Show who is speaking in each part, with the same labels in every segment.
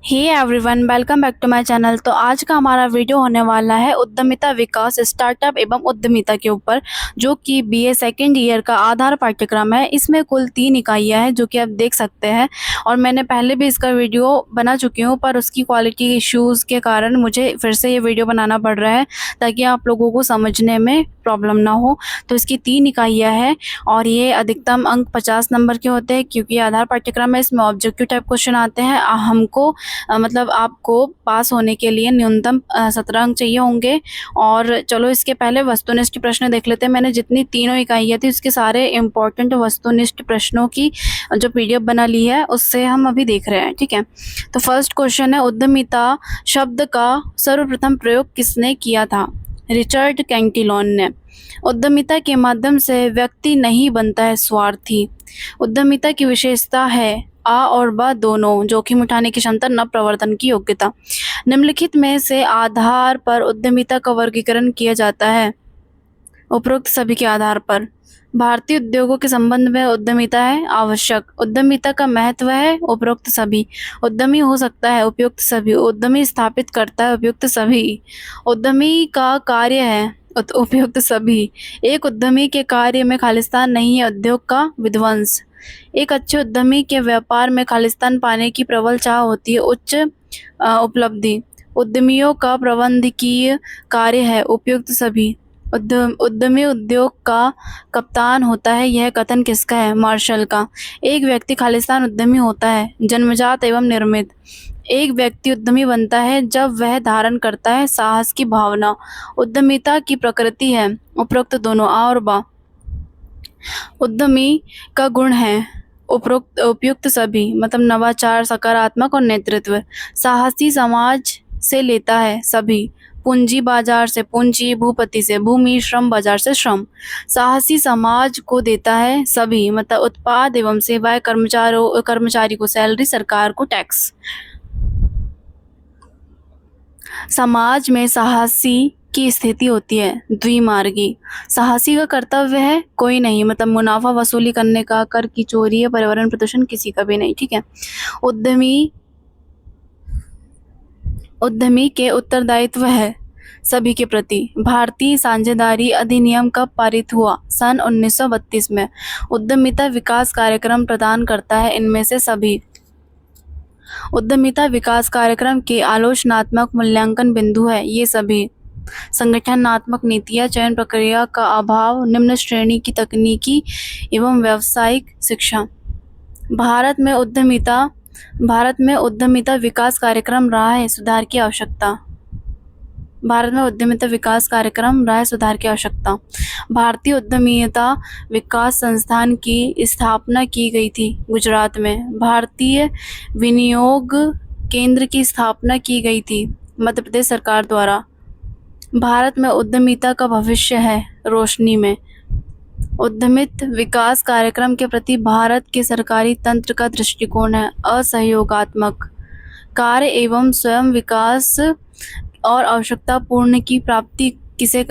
Speaker 1: Hey everyone, welcome back to my channel. तो आज का हमारा वीडियो होने वाला है उद्यमिता विकास, स्टार्टअप एवं उद्यमिता के ऊपर, जो कि बीए सेकेंड ईयर का आधार पाठ्यक्रम है। इसमें कुल 3 इकाइयाँ हैं जो कि आप देख सकते हैं, और मैंने पहले भी इसका वीडियो बना चुकी हूँ, पर उसकी क्वालिटी इश्यूज़ के कारण मुझे फिर से ये वीडियो बनाना पड़ रहा है ताकि आप लोगों को समझने में प्रॉब्लम ना हो। तो इसकी 3 इकाइयाँ हैं और ये अधिकतम अंक 50 नंबर के होते हैं, क्योंकि आधार पाठ्यक्रम है। इसमें ऑब्जेक्टिव टाइप क्वेश्चन आते हैं। हमको मतलब आपको पास होने के लिए न्यूनतम 17 अंक चाहिए होंगे। और चलो इसके पहले वस्तुनिष्ठ प्रश्न देख लेते हैं। मैंने जितनी तीनों इकाइयाँ थी उसके सारे इम्पोर्टेंट वस्तुनिष्ठ प्रश्नों की जो पीडीएफ बना ली है उससे हम अभी देख रहे हैं, ठीक है। तो फर्स्ट क्वेश्चन है, उद्यमिता शब्द का सर्वप्रथम प्रयोग किसने किया था? रिचर्ड कैंटिलोन ने। उद्यमिता के माध्यम से व्यक्ति नहीं बनता है स्वार्थी। उद्यमिता की विशेषता है आ और ब दोनों, जोखिम उठाने की क्षमता, न प्रवर्तन की योग्यता। निम्नलिखित में से आधार पर उद्यमिता का वर्गीकरण किया जाता है उपरोक्त सभी के आधार पर। भारतीय उद्योगों के संबंध में उद्यमिता है आवश्यक। उद्यमिता का महत्व है उपरोक्त सभी। उद्यमी हो सकता है उपयुक्त सभी। उद्यमी स्थापित करता है उपयुक्त सभी। उद्यमी का कार्य है उपयुक्त सभी। एक उद्यमी के कार्य में खालिस्तान नहीं है उद्योग का विध्वंस। एक अच्छे उद्यमी के व्यापार में खालिस्तान पाने की प्रबल चाह होती है उच्च उपलब्धि। उद्यमियों का प्रबंधकीय कार्य है उपयुक्त सभी। उद्यमी उद्योग का कप्तान होता है। यह कथन किसका है? मार्शल का। एक व्यक्ति खालिस्तान उद्यमी होता है जन्मजात एवं निर्मित। एक व्यक्ति उद्यमी बनता है जब वह धारण करता है साहस की भावना। उद्यमिता की प्रकृति है उपरोक्त दोनों, आ और बा। उद्यमी का गुण है उपयुक्त सभी, मतलब नवाचार, सकारात्मक और नेतृत्व। साहसी समाज से लेता है सभी। पूंजी बाजार से पूंजी, भूपति से भूमि, श्रम बाजार से श्रम। साहसी समाज को देता है सभी, मतलब उत्पाद एवं सेवाएं, कर्मचारी को सैलरी, सरकार को टैक्स। समाज में साहसी की स्थिति होती है द्विमार्गी। साहसी का कर्तव्य है कोई नहीं, मतलब मुनाफा वसूली करने का, कर की चोरी या पर्यावरण प्रदूषण किसी का भी नहीं, ठीक है। उद्यमी के उत्तरदायित्व है सभी के प्रति। भारतीय साझेदारी अधिनियम कब पारित हुआ? सन 1932 में। उद्यमिता विकास कार्यक्रम प्रदान करता है इनमें से सभी। उद्यमिता विकास कार्यक्रम के आलोचनात्मक मूल्यांकन बिंदु है ये सभी। संगठनात्मक नीतियाँ, चयन प्रक्रिया का अभाव, निम्न श्रेणी की तकनीकी एवं व्यावसायिक शिक्षा। भारत में उद्यमिता विकास कार्यक्रम रहा है सुधार की आवश्यकता। भारत में उद्यमिता विकास कार्यक्रम रहा है सुधार की आवश्यकता। भारतीय उद्यमिता विकास संस्थान की स्थापना की गई थी गुजरात में। भारतीय विनियोग केंद्र की स्थापना की गई थी मध्य प्रदेश सरकार द्वारा। भारत में उद्यमिता का भविष्य है रोशनी में। उद्यमित विकास कार्यक्रम के प्रति भारत के सरकारी तंत्र का दृष्टिकोण है असहयोगात्मक। कार्य एवं स्वयं विकास और आवश्यकता पूर्ण की प्राप्ति किसे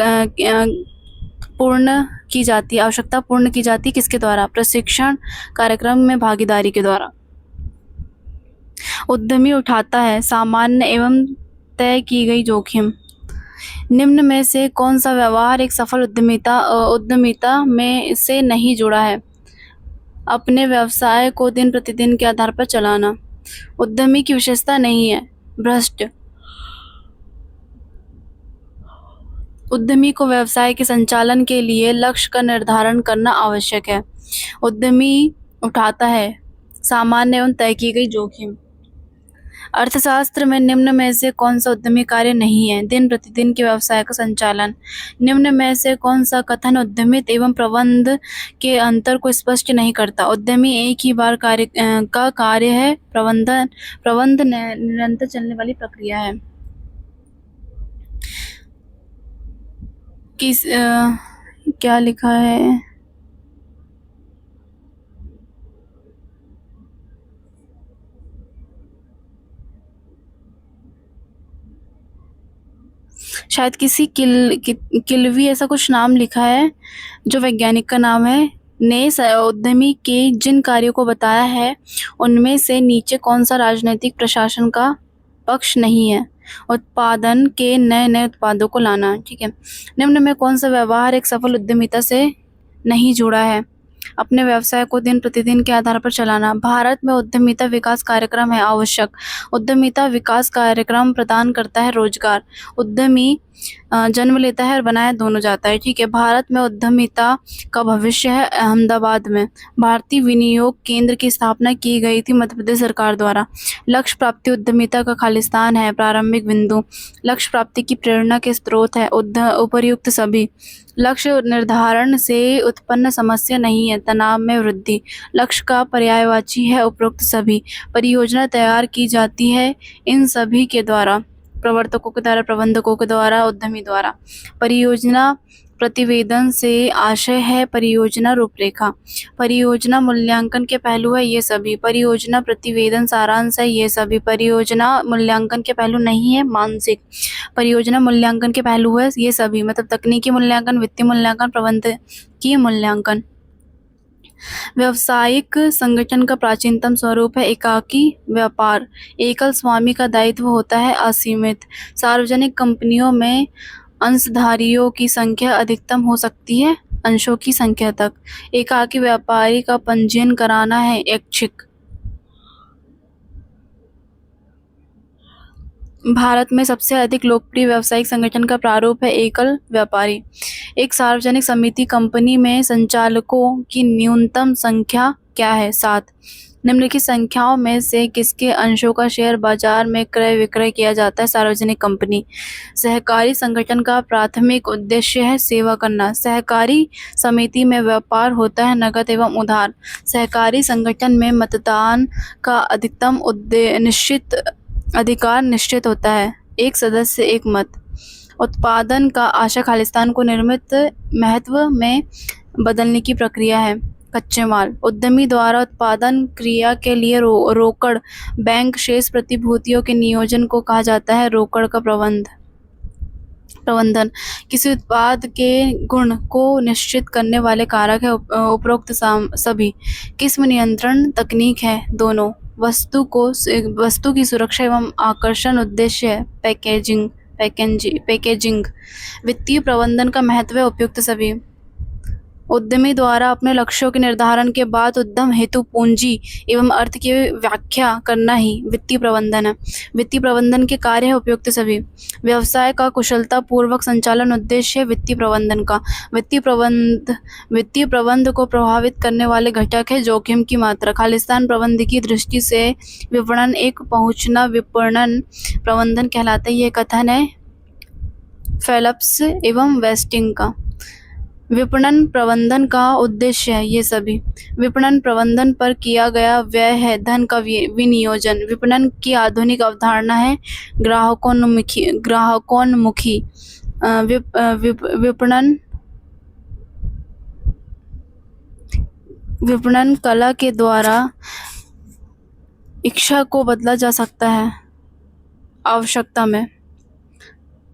Speaker 1: पूर्ण की जाती है? आवश्यकता पूर्ण की जाती किसके द्वारा? प्रशिक्षण कार्यक्रम में भागीदारी के द्वारा। उद्यमी उठाता है सामान्य एवं तय की गई जोखिम। निम्न में से कौन सा व्यवहार एक सफल उद्यमिता में से नहीं जुड़ा है? अपने व्यवसाय को दिन प्रतिदिन के आधार पर चलाना। उद्यमी की विशेषता नहीं है भ्रष्ट। उद्यमी को व्यवसाय के संचालन के लिए लक्ष्य का निर्धारण करना आवश्यक है। उद्यमी उठाता है सामान्य एवं तय की गई जोखिम। अर्थशास्त्र में निम्न में से कौन सा उद्यमी कार्य नहीं है? दिन प्रतिदिन के व्यवसाय का संचालन। निम्न में से कौन सा कथन उद्यमित एवं प्रबंध के अंतर को स्पष्ट नहीं करता? उद्यमी एक ही बार का कार्य है। प्रबंध निरंतर चलने वाली प्रक्रिया है। क्या लिखा है? शायद किसी किलवी ऐसा कुछ नाम लिखा है, जो वैज्ञानिक का नाम है। उद्यमी के जिन कार्यों को बताया है उनमें से नीचे कौन सा राजनीतिक प्रशासन का पक्ष नहीं है? उत्पादन के नए नए उत्पादों को लाना। ठीक है। निम्न में कौन सा व्यवहार एक सफल उद्यमिता से नहीं जुड़ा है? अपने व्यवसाय को दिन प्रतिदिन के आधार पर चलाना। भारत में उद्यमिता विकास कार्यक्रम है आवश्यक। उद्यमिता विकास कार्यक्रम प्रदान करता है रोजगार। उद्यमी जन्म लेता है और बनाया दोनों जाता है। ठीक है। भारत में उद्यमिता का भविष्य है अहमदाबाद में। भारतीय विनियोग केंद्र की स्थापना की गई थी मध्य प्रदेश सरकार द्वारा। लक्ष्य प्राप्ति उद्यमिता का खालिस्तान है। प्रारंभिक बिंदु लक्ष्य प्राप्ति की प्रेरणा के स्रोत है उपर्युक्त सभी। लक्ष्य निर्धारण से उत्पन्न समस्या नहीं है तनाव में वृद्धि। लक्ष्य का पर्यायवाची है उपरोक्त सभी। परियोजना तैयार की जाती है इन सभी के द्वारा, प्रवर्तकों के द्वारा, प्रबंधकों के द्वारा, उद्यमी द्वारा। परियोजना प्रतिवेदन से आशय है परियोजना रूपरेखा। परियोजना मूल्यांकन के पहलू है ये सभी। परियोजना प्रतिवेदन सारांश है ये सभी। परियोजना मूल्यांकन के पहलू नहीं है मानसिक। परियोजना मूल्यांकन के पहलू है ये सभी, मतलब तकनीकी मूल्यांकन, वित्तीय मूल्यांकन, प्रबंधकीय मूल्यांकन। व्यावसायिक संगठन का प्राचीनतम स्वरूप है एकाकी व्यापार। एकल स्वामी का दायित्व होता है असीमित। सार्वजनिक कंपनियों में अंशधारियों की संख्या अधिकतम हो सकती है अंशों की संख्या तक। एकाकी व्यापारी का पंजीयन कराना है ऐच्छिक। भारत में सबसे अधिक लोकप्रिय व्यावसायिक संगठन का प्रारूप है एकल व्यापारी। एक सार्वजनिक समिति कंपनी में संचालकों की न्यूनतम संख्या क्या है? 7। निम्नलिखित संख्याओं में से किसके अंशों का शेयर बाजार में क्रय विक्रय किया जाता है? सार्वजनिक कंपनी। सहकारी संगठन का प्राथमिक उद्देश्य है सेवा करना। सहकारी समिति में व्यापार होता है नकद एवं उधार। सहकारी संगठन में मतदान का अधिकतम अधिकार निश्चित होता है, एक सदस्य एक मत। उत्पादन का आशय खालिस्तान को निर्मित महत्व में बदलने की प्रक्रिया है। कच्चे माल उद्यमी द्वारा उत्पादन क्रिया के लिए रोकड़ बैंक शेष प्रतिभूतियों के नियोजन को कहा जाता है रोकड़ का प्रबंधन। किसी उत्पाद के गुण को निश्चित करने वाले कारक है उपरोक्त सभी। किस्म नियंत्रण तकनीक है दोनों। वस्तु की सुरक्षा एवं आकर्षण उद्देश्य है पैकेजिंग। वित्तीय प्रबंधन का महत्व है उपयुक्त सभी। उद्यमी द्वारा अपने लक्ष्यों के निर्धारण के बाद उद्यम हेतु पूंजी एवं अर्थ की व्याख्या करना ही वित्तीय प्रबंधन है। वित्तीय प्रबंधन के कार्य है उपयुक्त सभी। व्यवसाय का कुशलता पूर्वक संचालन उद्देश्य है वित्तीय प्रबंधन का। वित्तीय प्रबंध को प्रभावित करने वाले घटक है जोखिम की मात्रा। खालिस्तान प्रबंध की दृष्टि से विपणन एक पहुंचना विपणन प्रबंधन कहलाता है। यह कथन है फेल्प्स एवं वेस्टिंग का। विपणन प्रबंधन का उद्देश्य है ये सभी। विपणन प्रबंधन पर किया गया व्यय है धन का विनियोजन। विपणन की आधुनिक अवधारणा है ग्राहकोन्मुखी विपणन कला के द्वारा इच्छा को बदला जा सकता है आवश्यकता में।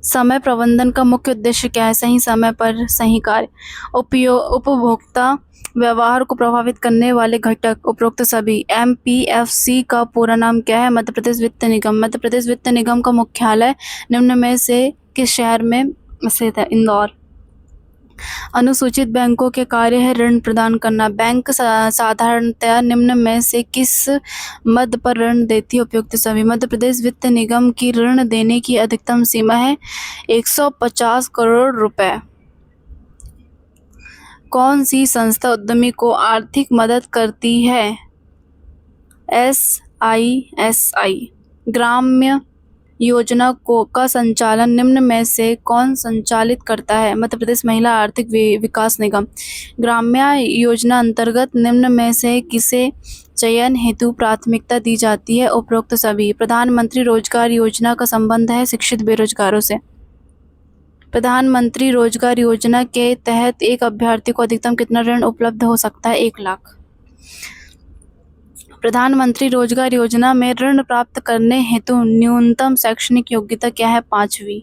Speaker 1: समय प्रबंधन का मुख्य उद्देश्य क्या है? सही समय पर सही कार्य। उपभोक्ता व्यवहार को प्रभावित करने वाले घटक उपरोक्त सभी। MPFC का पूरा नाम क्या है? मध्य प्रदेश वित्त निगम। मध्य प्रदेश वित्त निगम का मुख्यालय निम्न में से किस शहर में स्थित है? इंदौर। अनुसूचित बैंकों के कार्य है ऋण प्रदान करना। बैंक साधारणतया निम्न में से किस मद पर ऋण देती है? उपयुक्त सभी। मध्य प्रदेश वित्त निगम की ऋण देने की अधिकतम सीमा है 150 करोड़ रुपए। कौन सी संस्था उद्यमी को आर्थिक मदद करती है? SISI। ग्राम्य योजना का संचालन निम्न में से कौन संचालित करता है? मध्य प्रदेश महिला आर्थिक विकास निगम। ग्राम्य योजना अंतर्गत निम्न में से किसे चयन हेतु प्राथमिकता दी जाती है? उपरोक्त सभी। प्रधानमंत्री रोजगार योजना का संबंध है शिक्षित बेरोजगारों से। प्रधानमंत्री रोजगार योजना के तहत एक अभ्यर्थी को अधिकतम कितना ऋण उपलब्ध हो सकता है? 1 लाख। प्रधानमंत्री रोजगार योजना में ऋण प्राप्त करने हेतु न्यूनतम शैक्षणिक योग्यता क्या है? 5वीं।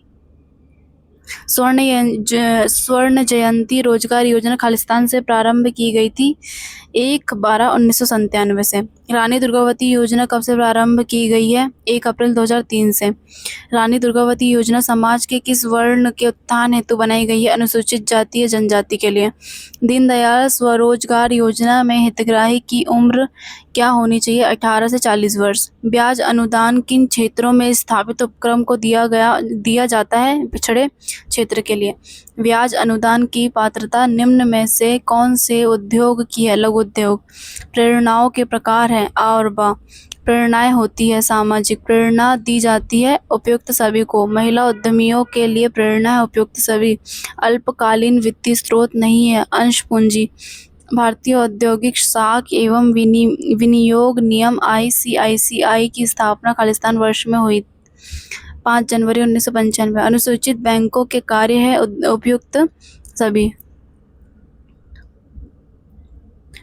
Speaker 1: स्वर्ण जयंती रोजगार योजना खालिस्तान से प्रारंभ की गई थी 1/12/1997 से। रानी दुर्गावती योजना कब से प्रारंभ की गई है? 1 अप्रैल 2003 से। रानी दुर्गावती योजना समाज के किस वर्ण के उत्थान हेतु बनाई गई है? अनुसूचित जाति या जनजाति के लिए। दीनदयाल स्वरोजगार योजना में हितग्राही की उम्र क्या होनी चाहिए? 18 से 40 वर्ष। ब्याज अनुदान किन क्षेत्रों में स्थापित उपक्रम को दिया जाता है? पिछड़े क्षेत्र के लिए। ब्याज अनुदान की पात्रता निम्न में से कौन से उद्योग की है? लघु उद्योग। प्रेरणाओं के प्रकार हैं आ और बा। प्रेरणाएं होती है सामाजिक। प्रेरणा दी जाती है उपयुक्त सभी को। महिला उद्यमियों के लिए प्रेरणा है उपयुक्त सभी। अल्पकालीन वित्तीय स्रोत नहीं है अंश पूंजी। भारतीय औद्योगिक साख एवं विनियोग निगम ICICI की स्थापना खालिस्तान वर्ष में हुई 5 जनवरी 1995। अनुसूचित बैंकों के कार्य है उपयुक्त सभी।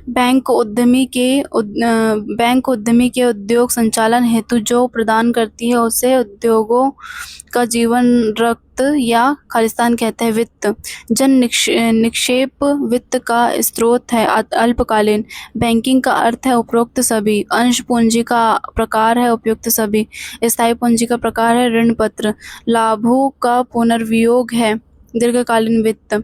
Speaker 1: बैंक उद्यमी के उद्योग संचालन हेतु जो प्रदान करती है उसे उद्योगों का जीवन रक्त या खालिस्तान कहते हैं। वित्त जन निक्षेप वित्त का स्रोत है अल्पकालीन। बैंकिंग का अर्थ है उपरोक्त सभी। अंश पूंजी का प्रकार है उपयुक्त सभी। स्थायी पूंजी का प्रकार है ऋण पत्र। लाभों का पुनर्वियोग है दीर्घकालीन वित्त।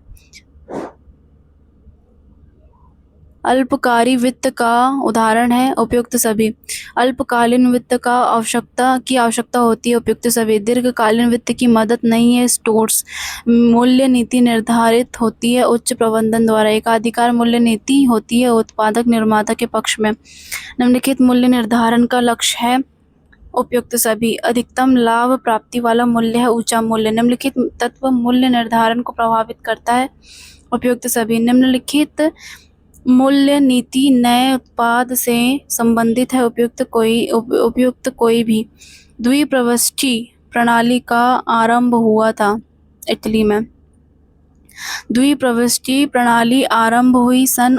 Speaker 1: अल्पकारी वित्त का उदाहरण है उपयुक्त सभी। अल्पकालीन वित्त की आवश्यकता होती है उपयुक्त सभी। दीर्घकालीन वित्त की मदद नहीं है स्टोर्स। मूल्य नीति निर्धारित होती है उच्च प्रबंधन द्वारा। एकाधिकार मूल्य नीति होती है उत्पादक निर्माता के पक्ष में। निम्नलिखित मूल्य निर्धारण का लक्ष्य है उपयुक्त सभी। अधिकतम लाभ प्राप्ति वाला मूल्य है ऊंचा मूल्य। निम्नलिखित तत्व मूल्य निर्धारण को प्रभावित करता है उपयुक्त सभी। निम्नलिखित मूल्य नीति नए उत्पाद से संबंधित है उपयुक्त कोई भी। द्विप्रविष्टि प्रणाली का आरंभ हुआ था इटली में। द्विप्रविष्टि प्रणाली आरंभ हुई सन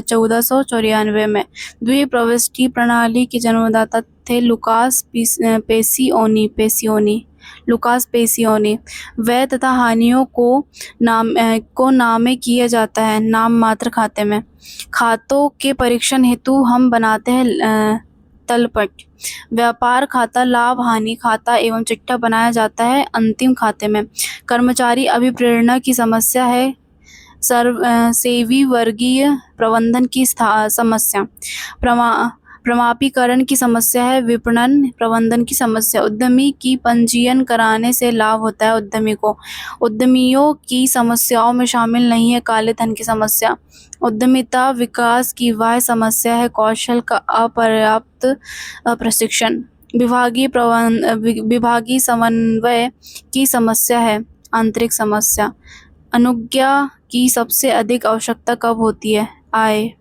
Speaker 1: 1494 में। द्विप्रविष्टि प्रणाली के जन्मदाता थे लुकास पेसियोनी। व्यय तथा हानियों को नामे किया जाता है नाम मात्र खाते में। खातों के परीक्षण हेतु हम बनाते हैं तलपट। व्यापार खाता लाभ हानि खाता एवं चिट्ठा बनाया जाता है अंतिम खाते में। कर्मचारी अभिप्रेरणा की समस्या है सेवी वर्गीय प्रबंधन की समस्या। प्रमापीकरण की समस्या है विपणन प्रबंधन की समस्या। उद्यमी की पंजीयन कराने से लाभ होता है उद्यमी को। उद्यमियों की समस्याओं में शामिल नहीं है काले धन की समस्या। उद्यमिता विकास की वह समस्या है कौशल का अपर्याप्त प्रशिक्षण। विभागीय समन्वय की समस्या है आंतरिक समस्या। अनुज्ञा की सबसे अधिक आवश्यकता कब होती है? आय।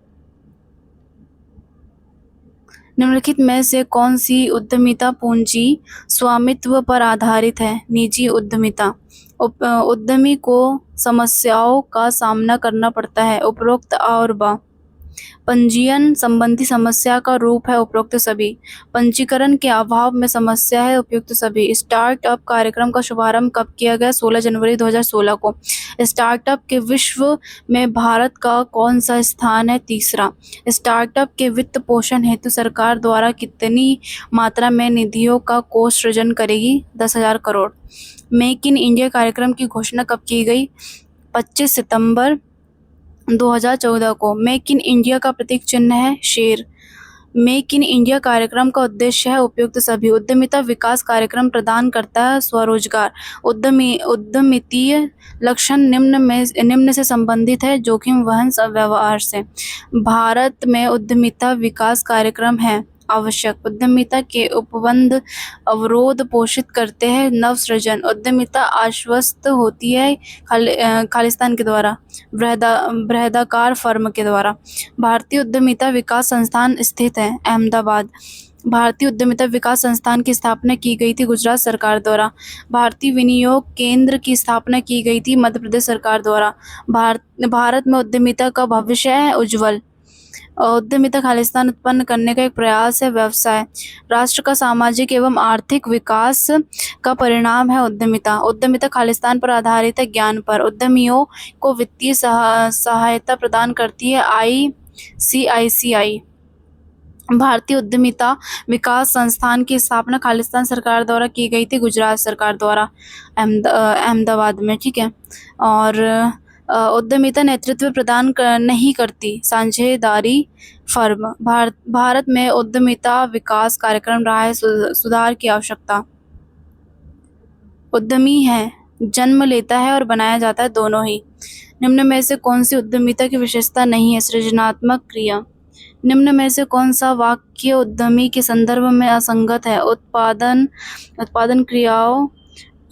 Speaker 1: निम्नलिखित में से कौन सी उद्यमिता पूंजी स्वामित्व पर आधारित है? निजी उद्यमिता। उद्यमी को समस्याओं का सामना करना पड़ता है उपरोक्त आ और बा। पंजीयन संबंधी समस्या का रूप है उपरोक्त सभी। पंजीकरण के अभाव में समस्या है उपयुक्त सभी। स्टार्टअप कार्यक्रम का शुभारंभ कब किया गया? 16 जनवरी 2016 को। स्टार्टअप के विश्व में भारत का कौन सा स्थान है? तीसरा। स्टार्टअप के वित्त पोषण हेतु सरकार द्वारा कितनी मात्रा में निधियों का कोष सृजन करेगी? 10,000 करोड़। मेक इन इंडिया कार्यक्रम की घोषणा कब की गई? 25 सितंबर 2014 को। मेक इन इंडिया का प्रतीक चिन्ह है शेर। मेक इन इंडिया कार्यक्रम का उद्देश्य है उपयुक्त सभी। उद्यमिता विकास कार्यक्रम प्रदान करता है स्वरोजगार। उद्यमितीय लक्षण निम्न से संबंधित है जोखिम वहन व्यवहार से। भारत में उद्यमिता विकास कार्यक्रम है आवश्यक। उद्यमिता के उपबंध अवरोध पोषित करते हैं नव सृजन। उद्यमिता आश्वस्त होती है खालिस्तान के द्वारा बृहदाकार फर्म के द्वारा। भारतीय उद्यमिता विकास संस्थान स्थित है अहमदाबाद। भारतीय उद्यमिता विकास संस्थान की स्थापना की गई थी गुजरात सरकार द्वारा। भारतीय विनियोग केंद्र की स्थापना की गई थी मध्य प्रदेश सरकार द्वारा। भारत में उद्यमिता का भविष्य है उज्जवल। उद्यमिता खालिस्तान उत्पन्न करने का एक प्रयास है। व्यवसाय राष्ट्र का सामाजिक एवं आर्थिक विकास का परिणाम है। उद्यमिता उद्यमिता खालिस्तान पर आधारित है, ज्ञान पर। उद्यमियों को वित्तीय सहायता प्रदान करती है ICICI। भारतीय उद्यमिता विकास संस्थान की स्थापना खालिस्तान सरकार द्वारा की गई थी, गुजरात सरकार द्वारा, अहमदाबाद में। ठीक है। और उद्यमिता नेतृत्व प्रदान नहीं करती, साझेदारी फर्म। भारत में उद्यमिता विकास कार्यक्रम रहा है, सुधार की आवश्यकता। उद्यमी है, जन्म लेता है और बनाया जाता है, दोनों ही। निम्न में से कौन सी उद्यमिता की विशेषता नहीं है? सृजनात्मक क्रिया। निम्न में से कौन सा वाक्य उद्यमी के संदर्भ में असंगत है? उत्पादन क्रियाओं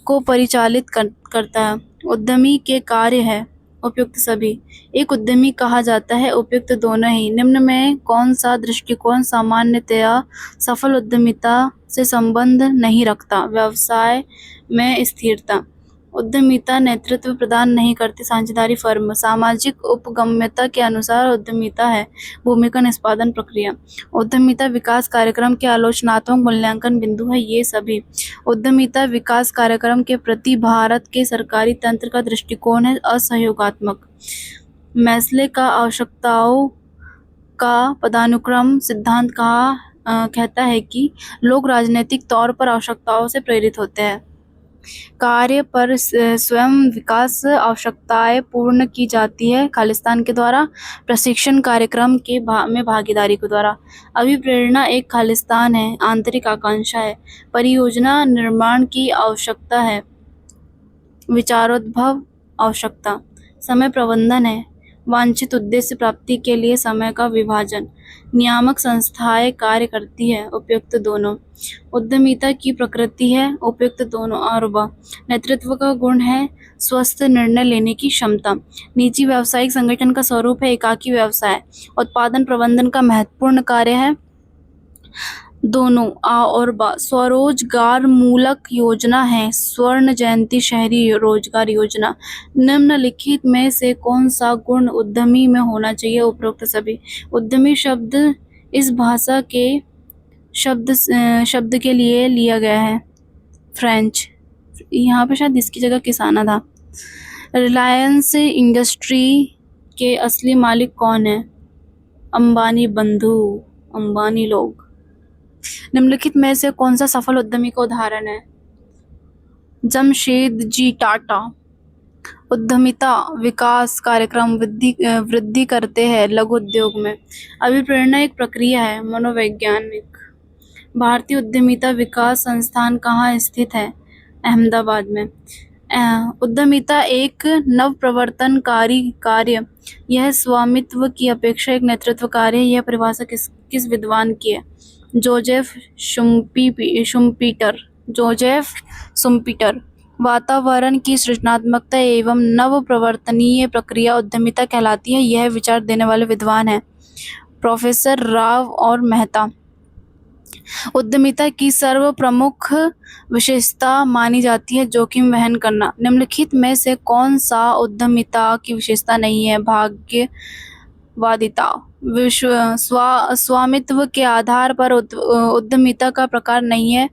Speaker 1: को परिचालित करता है। उद्यमी के कार्य है, उपयुक्त सभी। एक उद्यमी कहा जाता है, उपयुक्त दोनों ही। निम्न में कौन सा दृष्टिकोण सामान्यतया सफल उद्यमिता से संबंध नहीं रखता? व्यवसाय में स्थिरता। उद्यमिता नेतृत्व प्रदान नहीं करती, साझेदारी फर्म। सामाजिक उपगम्यता के अनुसार उद्यमिता है, भूमिका निष्पादन प्रक्रिया। उद्यमिता विकास कार्यक्रम के आलोचनात्मक मूल्यांकन बिंदु है, ये सभी। उद्यमिता विकास कार्यक्रम के प्रति भारत के सरकारी तंत्र का दृष्टिकोण है असहयोगात्मक। मैस्ले का आवश्यकताओं का पदानुक्रम सिद्धांत कहता है कि लोग राजनीतिक तौर पर आवश्यकताओं से प्रेरित होते हैं। कार्य पर स्वयं विकास आवश्यकताएं पूर्ण की जाती है खालिस्तान के द्वारा, प्रशिक्षण कार्यक्रम में भागीदारी के द्वारा। अभिप्रेरणा एक खालिस्तान है, आंतरिक आकांक्षा है, परियोजना निर्माण की आवश्यकता है, विचारोद्भव आवश्यकता। समय प्रबंधन है, वांछित उद्देश्य प्राप्ति के लिए समय का विभाजन। नियामक संस्थाएं कार्य करती है, उपयुक्त दोनों। उद्यमिता की प्रकृति है, उपयुक्त दोनों। और नेतृत्व का गुण है, स्वस्थ निर्णय लेने की क्षमता। निजी व्यावसायिक संगठन का स्वरूप है, एकाकी व्यवसाय। उत्पादन प्रबंधन का महत्वपूर्ण कार्य है, दोनों। और स्वरोजगार मूलक योजना है, स्वर्ण जयंती शहरी रोजगार योजना। निम्नलिखित में से कौन सा गुण उद्यमी में होना चाहिए? उपरोक्त सभी। उद्यमी शब्द इस भाषा के शब्द के लिए लिया गया है, फ्रेंच। यहाँ पे शायद इसकी जगह किसाना था। रिलायंस इंडस्ट्री के असली मालिक कौन है? अंबानी बंधु, अंबानी लोग। निम्नलिखित में से कौन सा सफल उद्यमी का उदाहरण है? जमशेदजी टाटा। उद्यमिता विकास कार्यक्रम वृद्धि करते हैं लघु उद्योग में। अभिप्रेरणा एक प्रक्रिया है, मनोवैज्ञानिक। भारतीय उद्यमिता विकास संस्थान कहाँ स्थित है? अहमदाबाद में। उद्यमिता एक नवप्रवर्तनकारी कार्य, यह स्वामित्व की अपेक्षा एक नेतृत्व कार्य है। यह परिभाषा किस विद्वान की है? Joseph Schumpeter. वातावरण की सृजनात्मकता एवं नवप्रवर्तनीय प्रक्रिया उद्यमिता कहलाती है। यह विचार देने वाले विद्वान हैं प्रोफेसर राव और मेहता। उद्यमिता की सर्व प्रमुख विशेषता मानी जाती है जोखिम वहन करना। निम्नलिखित में से कौन सा उद्यमिता की विशेषता नहीं है? भाग्यवादिता। स्वामित्व के आधार पर उद्यमिता का प्रकार नहीं है,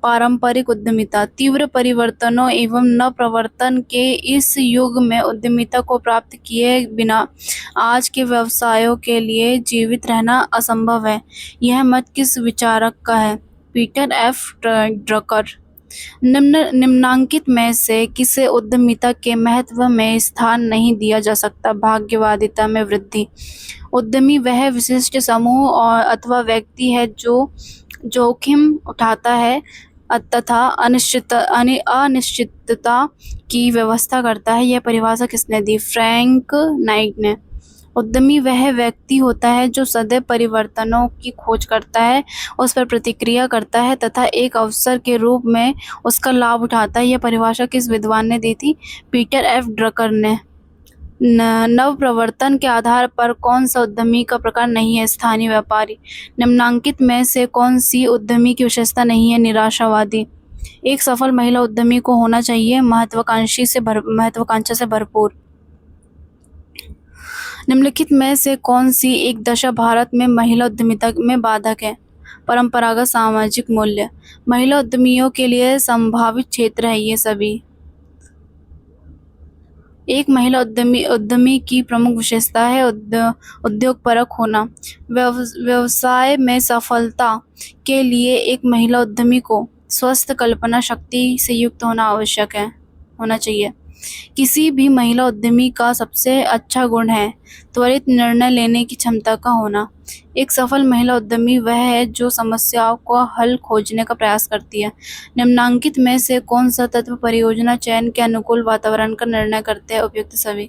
Speaker 1: पारंपरिक उद्यमिता। तीव्र परिवर्तनों एवं नवप्रवर्तन के इस युग में उद्यमिता को प्राप्त किए बिना आज के व्यवसायों के लिए जीवित रहना असंभव है। यह मत किस विचारक का है? Peter F Drucker. निम्नांकित में से किसे उद्यमिता के महत्व में स्थान नहीं दिया जा सकता? भाग्यवादिता में वृद्धि। उद्यमी वह विशिष्ट समूह और अथवा व्यक्ति है जो जोखिम उठाता है तथा अनिश्चितता की व्यवस्था करता है। यह परिभाषा किसने दी? फ्रैंक नाइट ने। उद्यमी वह व्यक्ति होता है जो सदैव परिवर्तनों की खोज करता है, उस पर प्रतिक्रिया करता है तथा एक अवसर के रूप में उसका लाभ उठाता है। यह परिभाषा किस विद्वान ने दी थी? पीटर एफ ड्रकर ने। नव प्रवर्तन के आधार पर कौन सा उद्यमी का प्रकार नहीं है? स्थानीय व्यापारी। निम्नांकित में से कौन सी उद्यमी की विशेषता नहीं है? निराशावादी। एक सफल महिला उद्यमी को होना चाहिए महत्वाकांक्षा से भरपूर। निम्नलिखित में से कौन सी एक दशा भारत में महिला उद्यमिता में बाधक है? परंपरागत सामाजिक मूल्य, महिला उद्यमियों के लिए संभावित क्षेत्र है ये सभी। एक महिला उद्यमी की प्रमुख विशेषता है उद्योग परक होना। व्यवसाय में सफलता के लिए एक महिला उद्यमी को स्वस्थ कल्पना शक्ति से युक्त होना चाहिए। किसी भी महिला उद्यमी का सबसे अच्छा गुण है त्वरित निर्णय लेने की क्षमता का होना। एक सफल महिला उद्यमी वह है जो समस्याओं का हल खोजने का प्रयास करती है। निम्नलिखित में से कौन सा तत्व परियोजना चयन के अनुकूल वातावरण का निर्णय करते हैं? उपयुक्त सभी।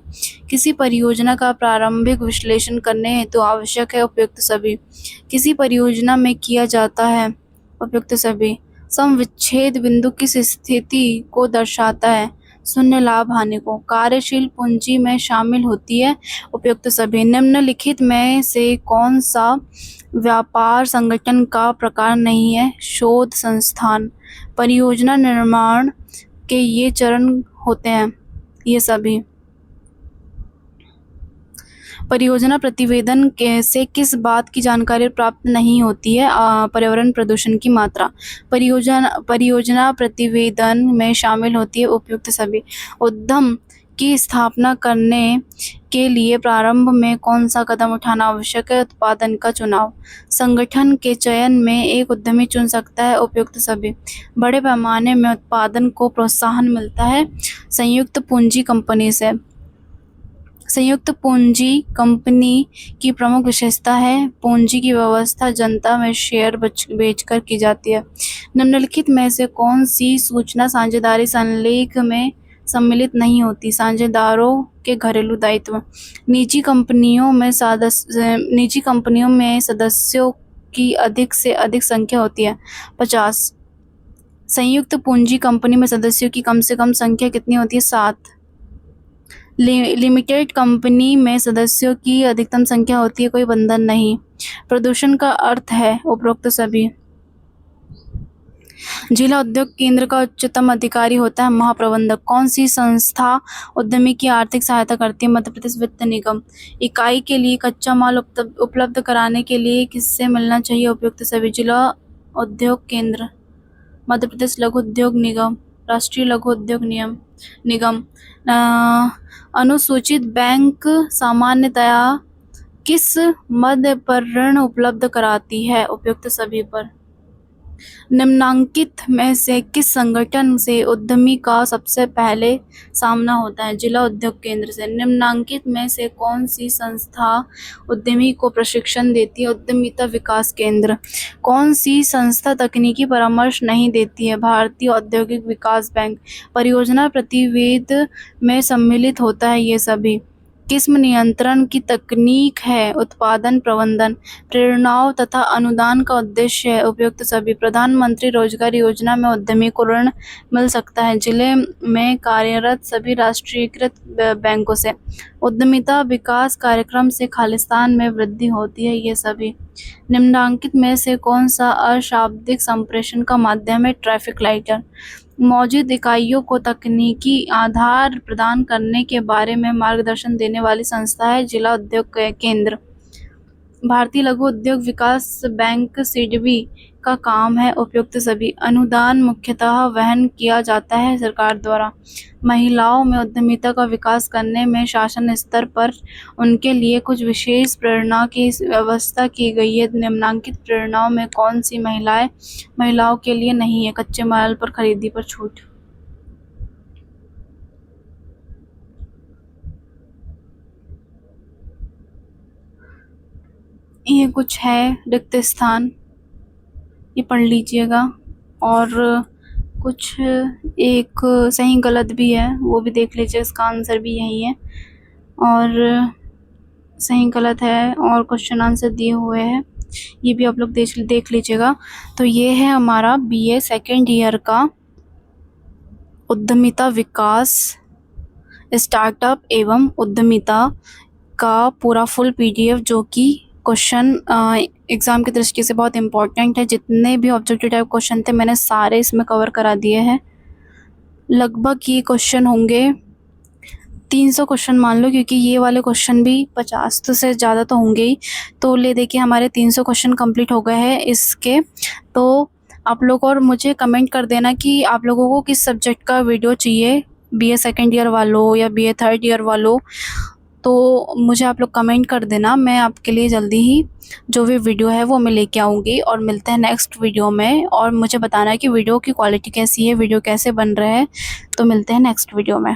Speaker 1: किसी परियोजना का प्रारंभिक विश्लेषण करने हेतु आवश्यक है? उपयुक्त सभी। किसी परियोजना में किया जाता है? उपयुक्त सभी। समविच्छेद बिंदु किस स्थिति को दर्शाता है? शून्य लाभ हानि को। कार्यशील पूंजी में शामिल होती है? उपयुक्त सभी। निम्नलिखित में से कौन सा व्यापार संगठन का प्रकार नहीं है? शोध संस्थान। परियोजना निर्माण के ये चरण होते हैं ये सभी। परियोजना प्रतिवेदन से किस बात की जानकारी प्राप्त नहीं होती है? पर्यावरण प्रदूषण की मात्रा। परियोजना प्रतिवेदन में शामिल होती है? उपयुक्त सभी। उद्यम की स्थापना करने के लिए प्रारंभ में कौन सा कदम उठाना आवश्यक है? उत्पादन का चुनाव। संगठन के चयन में एक उद्यमी चुन सकता है? उपयुक्त सभी। बड़े पैमाने में उत्पादन को प्रोत्साहन मिलता है संयुक्त पूंजी कंपनी से। संयुक्त पूंजी कंपनी की प्रमुख विशेषता है पूंजी की व्यवस्था जनता में शेयर बेचकर की जाती है। निम्नलिखित में से कौन सी सूचना साझेदारी संलेख में सम्मिलित नहीं होती? साझेदारों के घरेलू दायित्व। निजी कंपनियों में सदस्यों की अधिक से अधिक संख्या होती है 50। संयुक्त पूंजी कंपनी में सदस्यों की कम से कम संख्या कितनी होती है? 7। लिमिटेड कंपनी में सदस्यों की अधिकतम संख्या होती है, कोई बंधन नहीं। प्रदूषण का अर्थ है? उपरोक्त सभी। जिला उद्योग केंद्र का उच्चतम अधिकारी होता है महाप्रबंधक। कौन सी संस्था उद्यमी की आर्थिक सहायता करती है? मध्य प्रदेश वित्त निगम। इकाई के लिए कच्चा माल उपलब्ध कराने के लिए किससे मिलना चाहिए? उपयुक्त सभी। जिला उद्योग केंद्र, मध्य प्रदेश लघु उद्योग निगम, राष्ट्रीय लघु उद्योग निगम। अनुसूचित बैंक सामान्यतया किस मद पर ऋण उपलब्ध कराती है? उपयुक्त सभी पर। निम्नांकित में से किस संगठन से उद्यमी का सबसे पहले सामना होता है? जिला उद्योग केंद्र से। निम्नांकित में से कौन सी संस्था उद्यमी को प्रशिक्षण देती है? उद्यमिता विकास केंद्र। कौन सी संस्था तकनीकी परामर्श नहीं देती है? भारतीय औद्योगिक विकास बैंक। परियोजना प्रतिवेदन में सम्मिलित होता है ये सभी। किस्म नियंत्रण की तकनीक है? उत्पादन प्रबंधन। प्रेरणाओं तथा अनुदान का उद्देश्य है? उपयुक्त सभी। प्रधानमंत्री रोजगार योजना में उद्यमी को ऋण मिल सकता है जिले में कार्यरत सभी राष्ट्रीयकृत बैंकों से। उद्यमिता विकास कार्यक्रम से खालिस्तान में वृद्धि होती है ये सभी। निम्नलिखित में से कौन सा अशाब्दिक संप्रेषण का माध्यम है? Traffic lighter. मौजूद इकाइयों को तकनीकी आधार प्रदान करने के बारे में मार्गदर्शन देने वाली संस्था है जिला उद्योग केंद्र। भारतीय लघु उद्योग विकास बैंक सिडबी का काम है? उपयुक्त सभी। अनुदान मुख्यतः वहन किया जाता है सरकार द्वारा। महिलाओं में उद्यमिता का विकास करने में शासन स्तर पर उनके लिए कुछ विशेष प्रेरणा की व्यवस्था की गई है। निम्नलिखित प्रेरणाओं में कौन सी महिलाओं के लिए नहीं है? कच्चे माल पर खरीदी पर छूट। ये कुछ है रिक्त स्थान, ये पढ़ लीजिएगा। और कुछ एक सही गलत भी है वो भी देख लीजिए, इसका आंसर भी यही है और सही गलत है और क्वेश्चन आंसर दिए हुए हैं, ये भी आप लोग देख लीजिएगा। तो ये है हमारा BA सेकेंड ईयर का उद्यमिता विकास स्टार्टअप एवं उद्यमिता का पूरा फुल PDF जो कि क्वेश्चन एग्ज़ाम की दृष्टि से बहुत इम्पोर्टेंट है। जितने भी ऑब्जेक्टिव टाइप क्वेश्चन थे मैंने सारे इसमें कवर करा दिए हैं। लगभग ये क्वेश्चन होंगे 300 क्वेश्चन मान लो, क्योंकि ये वाले क्वेश्चन भी 50 तो से ज़्यादा तो होंगे ही। तो ले देखिए हमारे 300 क्वेश्चन कंप्लीट हो गए हैं इसके। तो आप लोग और मुझे कमेंट कर देना कि आप लोगों को किस सब्जेक्ट का वीडियो चाहिए, बीए सेकेंड ईयर वालों या बीए थर्ड ईयर वालों। तो मुझे आप लोग कमेंट कर देना, मैं आपके लिए जल्दी ही जो भी वीडियो है वो मैं लेके आऊँगी। और मिलते हैं नेक्स्ट वीडियो में, और मुझे बताना है कि वीडियो की क्वालिटी कैसी है, वीडियो कैसे बन रहे हैं। तो मिलते हैं नेक्स्ट वीडियो में।